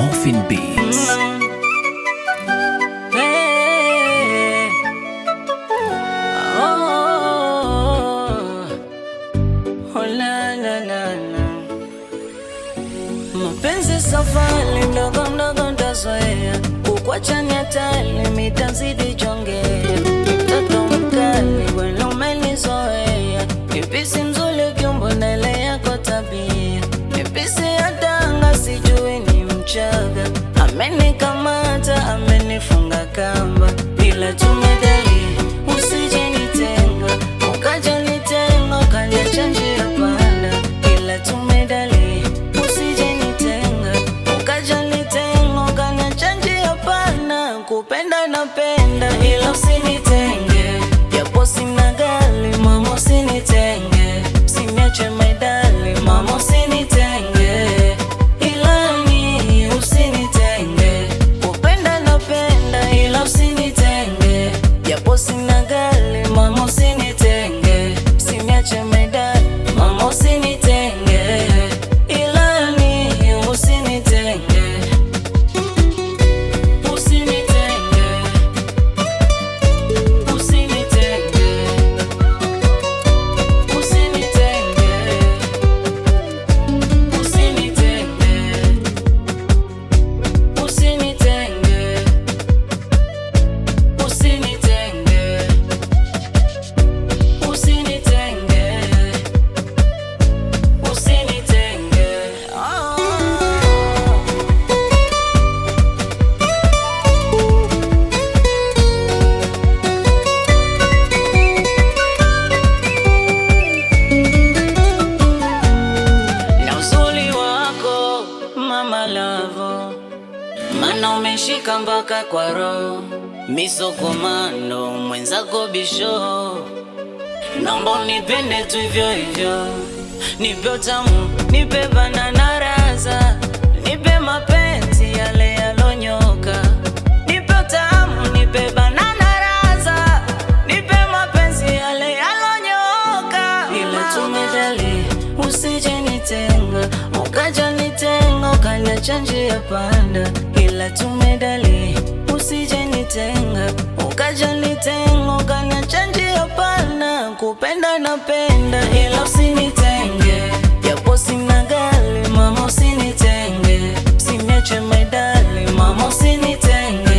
Morphine Beats. Mapenzi safari ndogo ndogo ndazoea, kukwacha ni hatari, mitazidi jongea. Mtoto mkali wena umenizoea, nipisi mzuri kiumbo nele yako tabia. Nipisi ya tanga sijui ni mchaga, amenikamata amenifunga kamba. Ila tumedali usije nitenga, ukaja nitenga ukaniacha njia panda. Ila tumedali usije nitenga, ukaja nitenga ukaniacha njia panda. Kupenda napenda ila usinitenge, japo sina gali mama usinitenge. Usiniache my darling mama usinitenge, ila ni usinitenge. Kupenda napenda ila usinitenge, japo sina gali mama usinitenge. Usiniache my darling mama usinitenge, ila ni usinitenge. Usinitenge, usinitenge, usinitenge, usinitenge, usinitenge, usinitenge, usinitenge, usinitenge. Na uzuri wako mama lavo, mana umeshika mpaka kwa roho. Misokomano mwenzako bisho, naomba unipende tu hivyo hivyo. Nipe utamu, nipe banana raza, nipe mapenzi yale yalonyoka. Nipe utamu, nipe banana raza, nipe mapenzi yale yalonyoka. Ila tumedali usije nitenga, ukaja nitenga ukaniacha njia panda. Ila tumedali usije nitenga, ukaja nitenga ukaniacha njia panda. Kupenda napenda ila usinitenge, japo sina gali mama usinitenge. Usiniache my darling mama usinitenge.